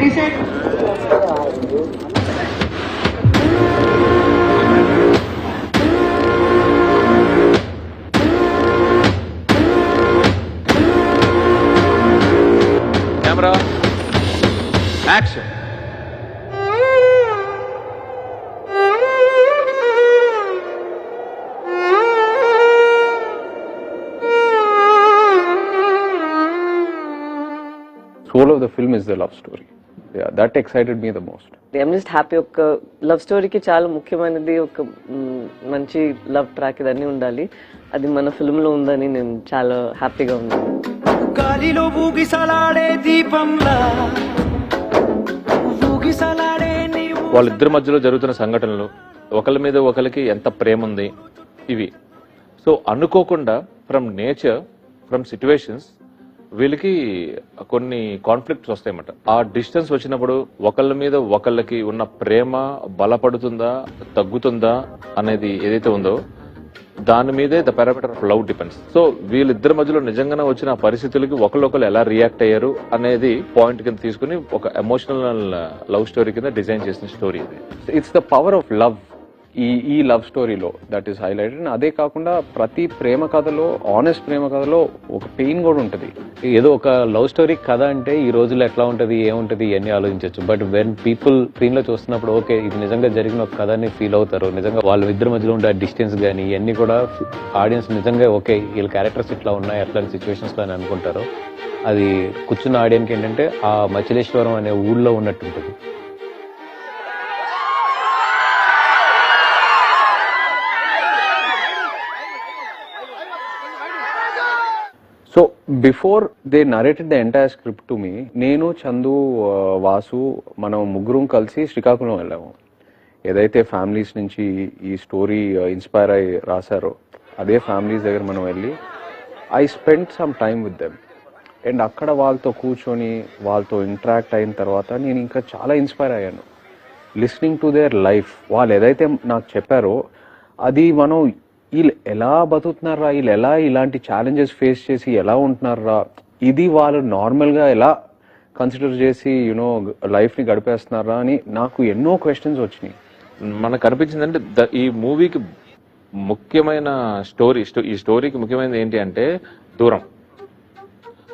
Reset. Camera. Action. Soul of the film is the love story. Yeah, that excited me the most. I'm just happy ఒక love స్టోరీకి చాలా ముఖ్యమైనది ఒక మంచి love track ఇదన్నీ ఉండాలి. అది మన ఫిల్మ్ లో ఉందని నేను చాలా హ్యాపీగా ఉన్నాను. గాలిలో ఊగిసలాడే దీపంలా ఊగిసలాడే నీవు. వాళ్ళిద్దరి మధ్యలో జరుగుతున్న సంఘటనలు, ఒకళ్ళ మీద ఒకరికి ఎంత ప్రేమ ఉంది, ఇవి సో అనుకోకుండా ఫ్రమ్ నేచర్, ఫ్రమ్ సిచ్యువేషన్స్ వీళ్ళకి కొన్ని కాన్ఫ్లిక్ట్స్ వస్తాయన్నమాట. ఆ డిస్టెన్స్ వచ్చినప్పుడు ఒకళ్ళ మీద ఒకళ్ళకి ఉన్న ప్రేమ బలపడుతుందా తగ్గుతుందా అనేది ఏదైతే ఉందో దాని మీదే the parameter of love depends. So వీళ్ళిద్దరి మధ్యలో నిజంగానే వచ్చిన పరిస్థితులకి ఒకళ్ళొకళ్ళు ఎలా రియాక్ట్ అయ్యారు అనేది పాయింట్ కింద తీసుకుని ఒక ఎమోషనల్ లవ్ స్టోరీ కింద డిజైన్ చేసిన స్టోరీ ఇది. It's the power of love ఈ లవ్ స్టోరీలో దట్ ఈస్ హైలైటెడ్. అదే కాకుండా ప్రతి ప్రేమ కథలో, ఆనెస్ట్ ప్రేమ కథలో ఒక పెయిన్ కూడా ఉంటుంది. ఏదో ఒక లవ్ స్టోరీ కథ అంటే ఈ రోజుల్లో ఎట్లా ఉంటుంది, ఏముంటుంది ఇవన్నీ ఆలోచించవచ్చు. బట్ వెన్ పీపుల్ స్క్రీన్ లో చూస్తున్నప్పుడు ఓకే ఇది నిజంగా జరిగిన ఒక కథని ఫీల్ అవుతారు. నిజంగా వాళ్ళ ఇద్దరి మధ్యలో ఉండే డిస్టెన్స్ కానీ ఇవన్నీ కూడా ఆడియన్స్ నిజంగా ఓకే వీళ్ళ క్యారెక్టర్స్ ఇట్లా ఉన్నాయి అట్లాంటి సిచ్యువేషన్స్ లో అని అనుకుంటారు. అది కూర్చున్న ఆడియన్కి ఏంటంటే ఆ మచిలేశ్వరం అనే ఊళ్ళో ఉన్నట్టు ఉంటుంది. So before they narrated the entire script to me, నేను చందు, వాసు మనం ముగ్గురం కలిసి శ్రీకాకుళం వెళ్ళాము. ఏదైతే ఫ్యామిలీస్ నుంచి ఈ స్టోరీ ఇన్స్పైర్ అయ్యి రాశారో అదే ఫ్యామిలీస్ దగ్గర మనం వెళ్ళి I spend some time with them. And అక్కడ వాళ్ళతో కూర్చొని వాళ్ళతో ఇంటరాక్ట్ అయిన తర్వాత నేను ఇంకా చాలా ఇన్స్పైర్ అయ్యాను. లిస్నింగ్ టు దేర్ లైఫ్, వాళ్ళు ఏదైతే నాకు చెప్పారో అది మనం వీళ్ళు ఎలా బతుకుతున్నారా, వీళ్ళు ఎలా ఇలాంటి ఛాలెంజెస్ ఫేస్ చేసి ఎలా ఉంటున్నారా, ఇది వాళ్ళు నార్మల్గా ఎలా కన్సిడర్ చేసి యూనో లైఫ్ని గడిపేస్తున్నారా అని నాకు ఎన్నో క్వశ్చన్స్ వచ్చినాయి. మనకు అనిపించిందంటే ఈ మూవీకి ముఖ్యమైన ఈ స్టోరీకి ముఖ్యమైనది ఏంటి అంటే దూరం.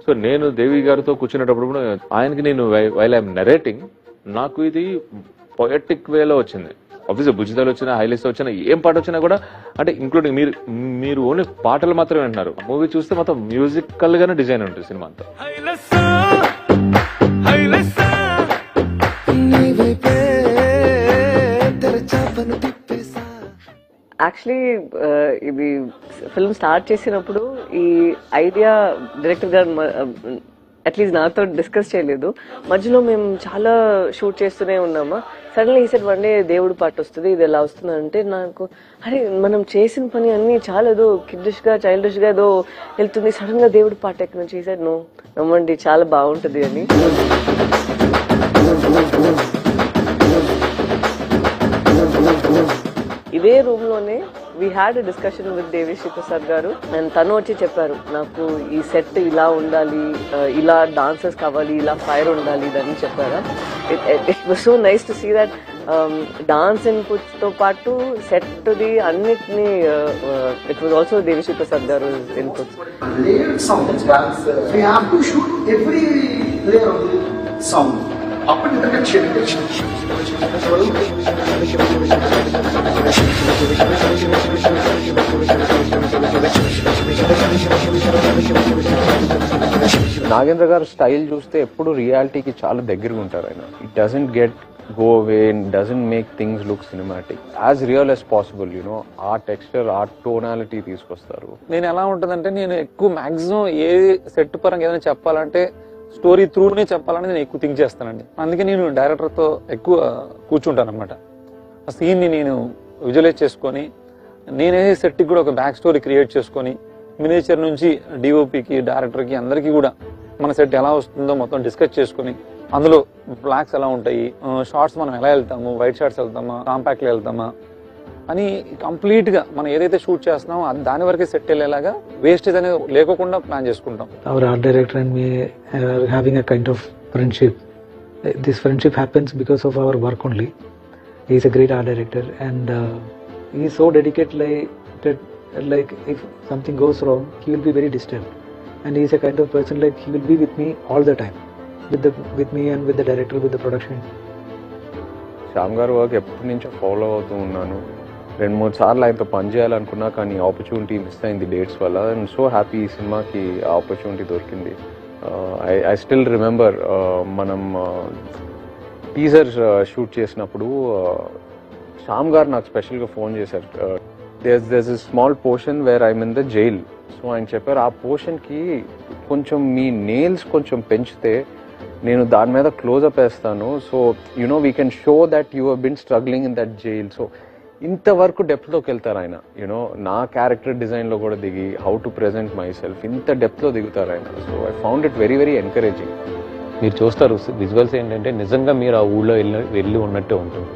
సో నేను దేవి గారితో కూర్చునేటప్పుడు కూడా ఆయనకి నేను వైల్ ఐఎమ్ నరేటింగ్ నాకు ఇది పొయటిక్ వేలో వచ్చింది. ఆబ్వియస్లీ బుజ్జిదాలు వచ్చినా, హైలైట్స్ వచ్చినా, ఏం పాట వచ్చినా కూడా అంటే ఇంక్లూడింగ్ మీరు ఓన్లీ పాటలు మాత్రమే వింటున్నారు. మూవీ చూస్తే మొత్తం మ్యూజికల్ గానే డిజైన్ ఉంటుంది సినిమా అంతా. యాక్చువల్లీ ఇది ఫిల్మ్ స్టార్ట్ చేసినప్పుడు ఈ ఐడియా డైరెక్టర్ గారు అట్లీస్ట్ నాతో డిస్కస్ చేయలేదు. మధ్యలో మేము చాలా షూట్ చేస్తూనే ఉన్నామా. సడన్లీ ఈ సెట్ వన్ డే దేవుడు పాట వస్తుంది, ఇది ఎలా వస్తుంది అంటే నాకు అరే మనం చేసిన పని అన్ని చాలా ఏదో కిడ్డిష్ గా చైల్డిష్ గా ఏదో వెళ్తుంది, సడన్ గా దేవుడు పాట ఎక్కడి నుంచి చేశాడు. నో నమ్మండి చాలా బాగుంటుంది అని. ఇదే రూమ్ లోనే we had a discussion with Devi Sri Prasad గారు. అండ్ తను వచ్చి చెప్పారు నాకు ఈ సెట్ ఇలా ఉండాలి, ఇలా డాన్సర్స్ కావాలి, ఇలా ఫైర్ ఉండాలి ఇదని చెప్పారా. It was so nice to see that dance inputs తో పాటు సెట్ ది అన్నిటిని it was also Devi Sri Prasad గారు ఇన్పుట్స్. నాగేంద్ర గారు స్టైల్ చూస్తే ఎప్పుడు రియాలిటీకి చాలా దగ్గరగా ఉంటారు ఆయన. It doesn't get go away and doesn't make things look cinematic, as real as possible. You know ఆ టెక్స్చర్, ఆ టోనాలిటీ తీసుకొస్తారు. నేను ఎలా ఉంటుందంటే నేను ఎక్కువ మాక్సిమం ఏ సెట్ పరంగా ఏదైనా చెప్పాలంటే స్టోరీ త్రూనే చెప్పాలని నేను ఎక్కువ థింక్ చేస్తానండి. అందుకే నేను డైరెక్టర్తో ఎక్కువ కూర్చుంటాను అనమాట. ఆ సీన్ని నేను విజువలైజ్ చేసుకొని నేనే సెట్కి కూడా ఒక బ్యాక్ స్టోరీ క్రియేట్ చేసుకొని మినియేచర్ నుంచి డిఓపికి, డైరెక్టర్కి అందరికీ కూడా మన సెట్ ఎలా వస్తుందో మొత్తం డిస్కస్ చేసుకొని అందులో బ్లాక్స్ ఎలా ఉంటాయి, షార్ట్స్ మనం ఎలా వెళ్తాము, వైట్ షార్ట్స్ వెళ్తామా, కాంపాక్ట్లో వెళ్తామా అని కంప్లీట్గా మనం ఏదైతే షూట్ చేస్తున్నామో దాని వరకే సెట్ వెళ్ళేలాగా వేస్టేజ్ అనేది లేకోకుండా ప్లాన్ చేసుకుంటాం. Our art director and me are having a kind of friendship. This friendship happens because of our work only. He is a great art director and he is so dedicated like if something goes wrong, he will be very distant. And he is a kind of person like he will be with me all the time, with me and with the director, with the production. Shyam గారు work ఎప్పటి నుంచో follow అవుతూ ఉన్నాను. 2-3 సార్లు ఆయనతో పని చేయాలనుకున్నా కానీ ఆపర్చునిటీ మిస్ అయింది డేట్స్ వల్ల. ఐఎమ్ సో హ్యాపీ ఈ సినిమాకి ఆపర్చునిటీ దొరికింది. ఐ స్టిల్ రిమెంబర్ మనం టీజర్ షూట్ చేసినప్పుడు శ్యామ్ గారు నాకు స్పెషల్గా ఫోన్ చేశారు. there's a small portion where I'm in the jail. So ఆయన చెప్పారు ఆ పోర్షన్కి కొంచెం మీ నెయిల్స్ కొంచెం పెంచితే నేను దాని మీద క్లోజ్అప్ వేస్తాను. So you know we can show that you have been struggling in that jail. So ఇంతవరకు డెప్త్లోకి వెళ్తారు ఆయన. యూనో నా క్యారెక్టర్ డిజైన్లో కూడా దిగి how to present my self ఇంత డెప్త్లో దిగుతారు ఆయన. So I found it very very encouraging. మీరు చూస్తారు విజువల్స్ ఏంటంటే నిజంగా మీరు ఆ ఊళ్ళో వెళ్ళి ఉన్నట్టే ఉంటుంది.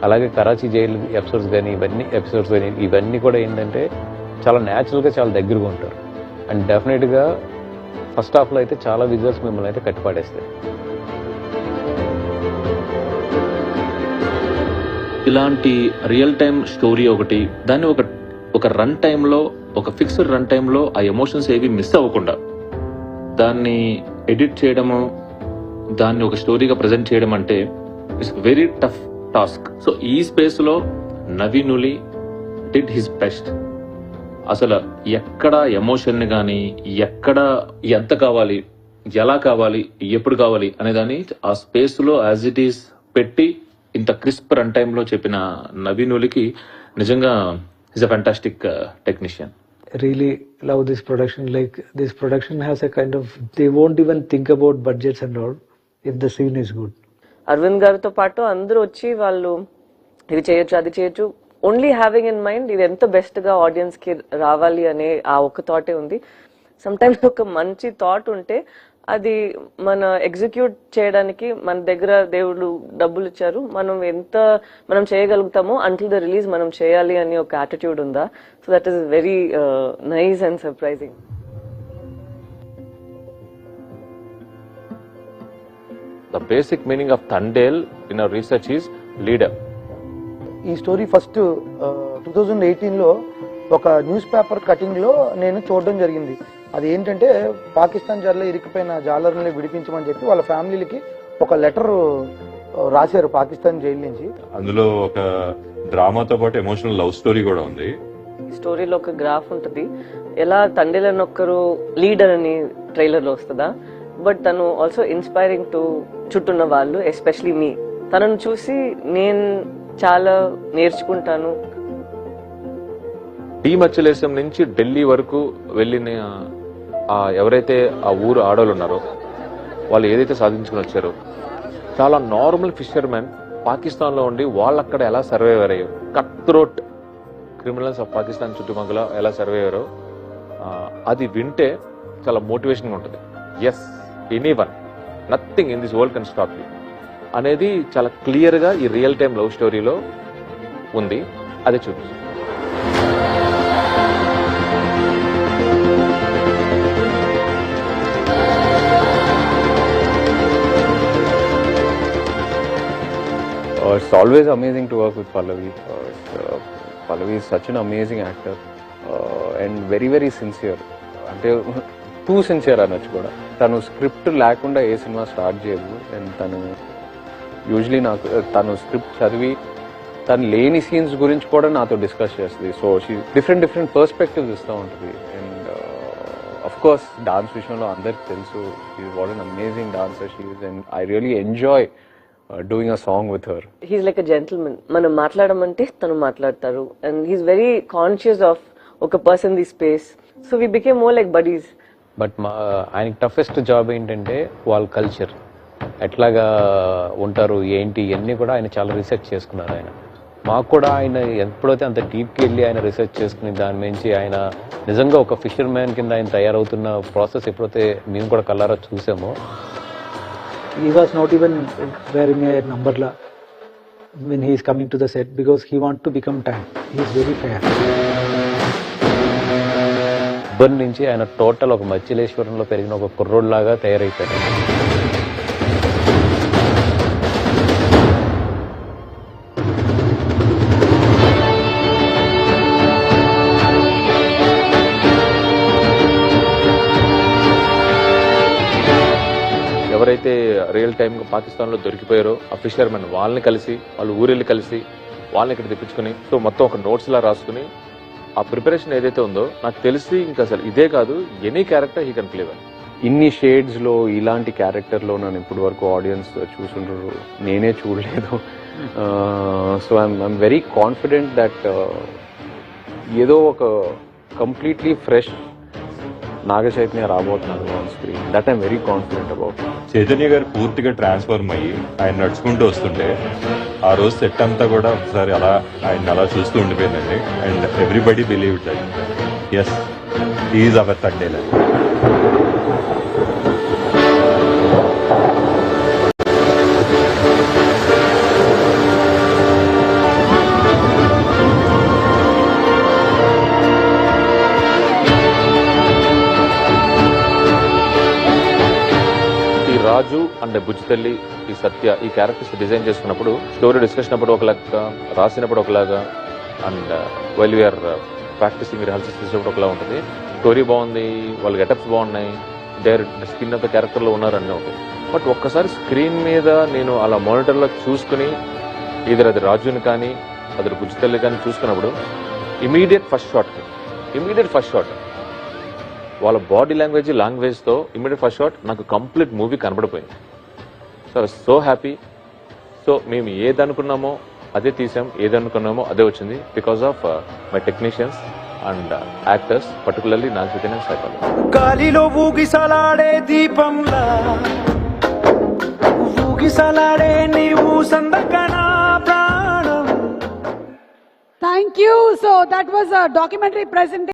అలాగే కరాచీ జైలు ఎపిసోడ్స్ కానీ ఇవన్నీ కూడా ఏంటంటే చాలా న్యాచురల్గా చాలా దగ్గరగా ఉంటారు. అండ్ డెఫినెట్గా ఫస్ట్ హాఫ్లో అయితే చాలా విజువల్స్ మిమ్మల్ని అయితే కట్టిపాడేస్తాయి. ఇలాంటి రియల్ టైమ్ స్టోరీ ఒకటి, దాన్ని ఒక రన్ టైంలో, ఒక ఫిక్స్డ్ రన్ టైంలో ఆ ఎమోషన్స్ ఏవి మిస్ అవ్వకుండా దాన్ని ఎడిట్ చేయడము, దాన్ని ఒక స్టోరీగా ప్రజెంట్ చేయడం అంటే it's very tough task. So ఈ స్పేస్లో నవీనులి డిడ్ హిస్ బెస్ట్. అసలు ఎక్కడ ఎమోషన్ని కానీ, ఎక్కడ ఎంత కావాలి, ఎలా కావాలి, ఎప్పుడు కావాలి అనేదాన్ని ఆ స్పేస్లో యాజ్ ఇట్ ఈస్ పెట్టి ఇంత క్రిస్ప్ రన్ టైంలో చెప్పిన నవీనులికి నిజంగా is a fantastic technician. Really love this production. Like this production has a kind of, they won't even think about budgets and all if the scene is good. Arvind గారితో పాటు అందరూ వచ్చి వాళ్ళు ఇది చేయొచ్చు అది చేయొచ్చు, ఓన్లీ హ్యావింగ్ ఇన్ మైండ్ ఇది ఎంత బెస్ట్ గా ఆడియన్స్ కి రావాలి అనే ఆ ఒక్క థాటే ఉంది. సమ్ టైమ్స్ ఒక మంచి థాట్ ఉంటే అది మన ఎగ్జిక్యూట్ చేయడానికి మన దగ్గర దేవుడు డబ్బులు ఇచ్చారు, మనం చేయగలుగుతామో అంటిల్ ద రిలీజ్ మనం చేయాలి అని ఒక యాటిట్యూడ్ ఉందా. So that is very nice and surprising. The basic meaning of Thandel in our research is leader. ఈ స్టోరీ ఫస్ట్ 2018లో ఒక న్యూస్ పేపర్ కటింగ్లో నేను చూడడం జరిగింది. అది ఏంటంటే పాకిస్తాన్ జైల్లో ఇరికిపోయిన జాలర్ని విడిపించమని చెప్పి వాళ్ళ ఫ్యామిలీలకి ఒక లెటర్ రాశారు పాకిస్తాన్ జైలు నుంచి. అందులో ఒక డ్రామాతో పాటు ఎమోషనల్ లవ్ స్టోరీ కూడా ఉంది. స్టోరీలో ఒక గ్రాఫ్ ఉంటుంది, ఎలా తండ్రి అని ఒక్కరు లీడర్ అని ట్రైలర్ లో వస్తుందా, బట్ తను ఆల్సో ఇన్స్పైరింగ్ టు చుట్టూన్న వాళ్ళు, ఎస్పెషలీ మీ. తనను చూసి నేను చాలా నేర్చుకుంటాను. మచ్చలేశం నుంచి ఢిల్లీ వరకు వెళ్ళిన ఎవరైతే ఆ ఊరు ఆడవాళ్ళు ఉన్నారో వాళ్ళు ఏదైతే సాధించుకుని వచ్చారో, చాలా నార్మల్ ఫిషర్మెన్ పాకిస్తాన్లో ఉండి వాళ్ళు అక్కడ ఎలా సర్వైవర్ అయ్యారు, cut throat criminals of Pakistan చుట్టుపక్కల ఎలా సర్వైవరో అది వింటే చాలా మోటివేషన్గా ఉంటుంది. Yes, anyone, nothing in this world can stop you అనేది చాలా క్లియర్గా ఈ రియల్ టైమ్ లవ్ స్టోరీలో ఉంది. అదే చూపిస్తుంది. It's always amazing to work with Pallavi. Pallavi is such an amazing actor and very very sincere. అంటే టూ సిన్సియర్ అనొచ్చు కూడా. తను స్క్రిప్ట్ లేకుండా ఏ సినిమా స్టార్ట్ చేయదు. అండ్ తను యూజువలీ తను స్క్రిప్ట్ చదివి తను లేని సీన్స్ గురించి కూడా నాతో డిస్కస్ చేస్తుంది. సో షీ డిఫరెంట్ పర్స్పెక్టివ్స్ ఇస్తూ ఉంటుంది. అండ్ అఫ్ కోర్స్ డాన్స్ విషయంలో అందరికి తెలుసు, she is what an amazing dancer she is. And I really enjoy doing a song with her. He's like a gentleman. మనం మాట్లాడమంటే తను మాట్లాడతారు. And he's very conscious of ఒక person the space. So we became more like buddies. But ఆయనకి toughest job ఏంటంటే వాళ్ళ culture ఎట్లాగా ఉంటారు ఏంటి ఇవన్నీ కూడా ఆయన చాలా రీసెర్చ్ చేసుకున్నారు. ఆయన మాకు కూడా ఆయన ఎప్పుడైతే అంత డీప్కి వెళ్ళి ఆయన రీసెర్చ్ చేసుకుని దాని నుంచి ఆయన నిజంగా ఒక ఫిషర్ మ్యాన్ కింద ఆయన తయారవుతున్న ప్రాసెస్ ఎప్పుడైతే మేము కూడా కళ్ళారా చూసామో he was not even wearing a numberla when he is coming to the set because he want to become tan. He is very fair. ఉబ్బర్ నుంచి ఆయన టోటల్ ఒక మచ్చిలేశ్వరంలో పెరిగిన ఒక కుర్రోడ్లాగా తయారైపోయాడు. ఎవరైతే రియల్ టైమ్ పాకిస్తాన్లో దొరికిపోయారో ఆ ఫిషర్మెన్ వాళ్ళని కలిసి వాళ్ళు ఊరెళ్ళి కలిసి వాళ్ళని ఇక్కడ తెప్పించుకుని సో మొత్తం ఒక నోట్స్ లా రాసుకుని ఆ ప్రిపరేషన్ ఏదైతే ఉందో నాకు తెలిసి ఇంకా అసలు ఇదే కాదు any character he can play well. ఇన్ని షేడ్స్ లో ఇలాంటి క్యారెక్టర్ లో నన్ను ఇప్పటి వరకు ఆడియన్స్ చూసుంటారు, నేనే చూడలేదు. So I'm very confident that ఏదో ఒక కంప్లీట్లీ ఫ్రెష్ నాగ చైతన్య రాబోతున్నారు on screen. That I'm very confident about. Chaitanya గారు పూర్తిగా ట్రాన్స్ఫార్మ్ అయ్యి ఆయన నడుచుకుంటూ వస్తుంటే ఆ రోజు సెట్ అంతా కూడా ఒకసారి అలా ఆయన అలా చూస్తూ ఉండిపోయిందండి. And everybody believe that s is our third day life. Raju and Bujjithalli, ఈ సత్య, ఈ క్యారెక్టర్స్ డిజైన్ చేసుకున్నప్పుడు స్టోరీ డిస్కషన్ అప్పుడు ఒకలాగా, రాసినప్పుడు ఒకలాగా, and while we are practising rehearsals చేసేప్పుడు ఒకలా ఉంటుంది. స్టోరీ బాగుంది, వాళ్ళ గెటప్స్ బాగున్నాయి, డైరెక్ట్ స్కిన్ ఆఫ్ ద క్యారెక్టర్లో ఉన్నారు అన్నీ ఉంటుంది. బట్ ఒక్కసారి స్క్రీన్ మీద నేను అలా మానిటర్లో చూసుకుని ఇద్దరు అది రాజుని కానీ అదరు బుజ్జితల్లి కానీ చూసుకున్నప్పుడు ఇమీడియట్ ఫస్ట్ షాట్ వాళ్ళ బాడీ లాంగ్వేజ్తో ఇమీడియట్ ఫస్ట్ షాట్ నాకు కంప్లీట్ మూవీ కనబడిపోయింది. So I was so happy. So మేము ఏదనుకున్నామో అదే తీసాం, ఏదనుకున్నామో అదే వచ్చింది because of my technicians and actors, particularly Naga Chaitanya Saipal. గాలిలో ఊగిసలాడే దీపంలా ఊగిసలాడే నీవు సందకనా ప్రాణం. Thank you. So that was a documentary presentation.